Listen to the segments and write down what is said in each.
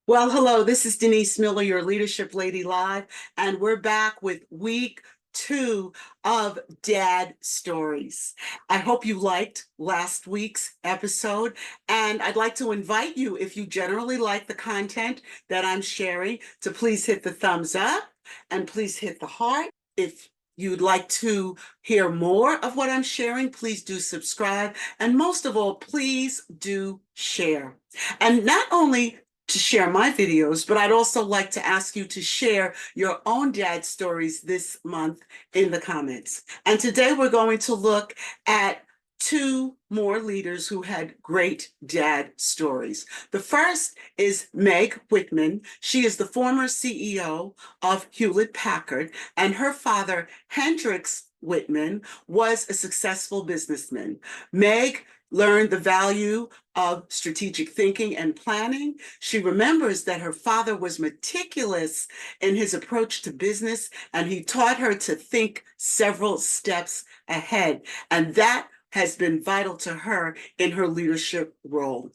Well, hello, this is Denise Miller, your Leadership Lady Live, and we're back with week 2 of Dad Stories. I hope you liked last week's episode, and I'd like to invite you, if you generally like the content that I'm sharing, to please hit the thumbs up and please hit the heart. If you'd like to hear more of what I'm sharing, please do subscribe, and most of all, please do share. And not only to share my videos, but I'd also like to ask you to share your own dad stories this month in the comments. And today we're going to look at 2 more leaders who had great dad stories. The first is Meg Whitman. She is the former CEO of Hewlett Packard, and her father, Hendrix Whitman, was a successful businessman. Meg learned the value of strategic thinking and planning. She remembers that her father was meticulous in his approach to business, and he taught her to think several steps ahead. And that has been vital to her in her leadership role.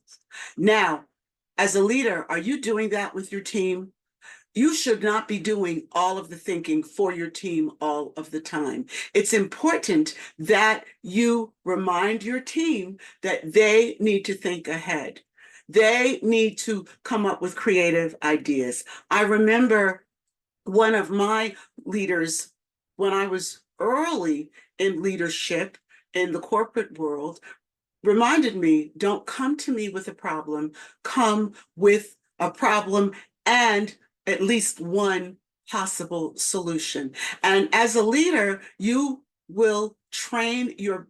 Now, as a leader, are you doing that with your team? You should not be doing all of the thinking for your team all of the time. It's important that you remind your team that they need to think ahead. They need to come up with creative ideas. I remember one of my leaders when I was early in leadership in the corporate world reminded me, don't come to me with a problem, come with a problem and at least one possible solution. And as a leader, you will train your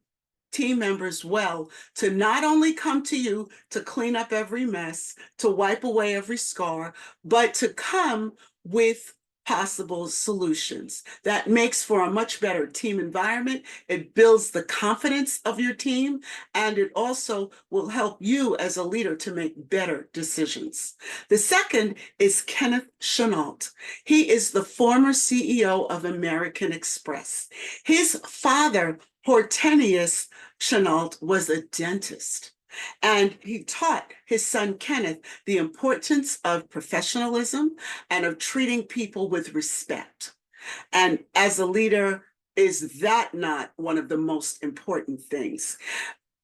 team members well to not only come to you to clean up every mess, to wipe away every scar, but to come with possible solutions. That makes for a much better team environment. It builds the confidence of your team, and it also will help you as a leader to make better decisions. The second is Kenneth Chenault. He is the former CEO of American Express. His father, Hortensius Chenault, was a dentist. And he taught his son Kenneth the importance of professionalism and of treating people with respect. And as a leader, is that not one of the most important things?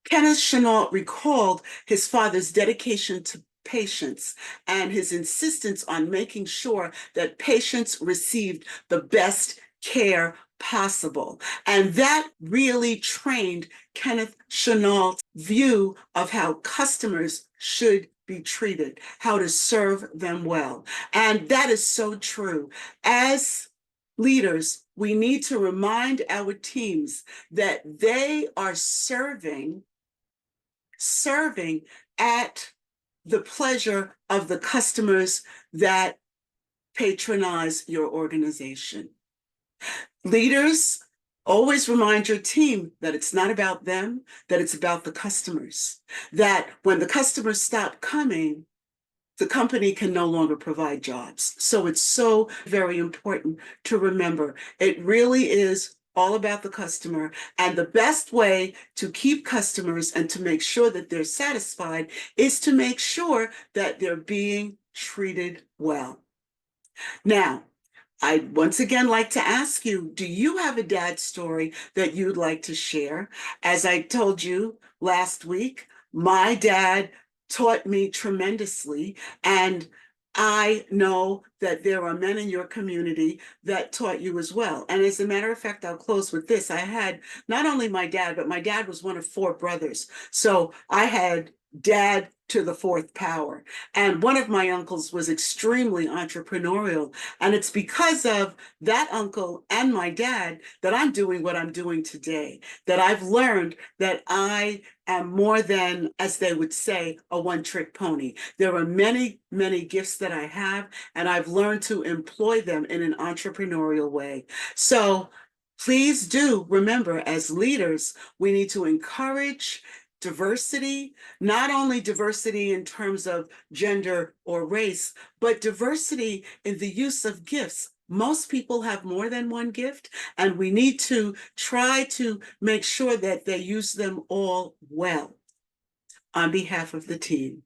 Kenneth Chenault recalled his father's dedication to patients and his insistence on making sure that patients received the best care possible. And that really trained Kenneth Chenault's view of how customers should be treated, how to serve them well. And that is so true. As leaders, we need to remind our teams that they are serving at the pleasure of the customers that patronize your organization. Leaders, always remind your team that it's not about them, that it's about the customers. That when the customers stop coming, the company can no longer provide jobs. So it's so very important to remember. It really is all about the customer. And the best way to keep customers and to make sure that they're satisfied is to make sure that they're being treated well. Now, I'd once again like to ask you, do you have a dad story that you'd like to share? As I told you last week, my dad taught me tremendously, and I know that there are men in your community that taught you as well. And as a matter of fact, I'll close with this. I had not only my dad, but my dad was one of 4 brothers. So I had dad to the 4th power. And one of my uncles was extremely entrepreneurial. And it's because of that uncle and my dad that I'm doing what I'm doing today, that I've learned that I am more than, as they would say, a one-trick pony. There are many, many gifts that I have, and I've learned to employ them in an entrepreneurial way. So please do remember, as leaders, we need to encourage diversity, not only diversity in terms of gender or race, but diversity in the use of gifts. Most people have more than one gift, and we need to try to make sure that they use them all well on behalf of the team.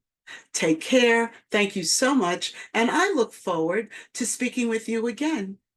Take care. Thank you so much. And I look forward to speaking with you again.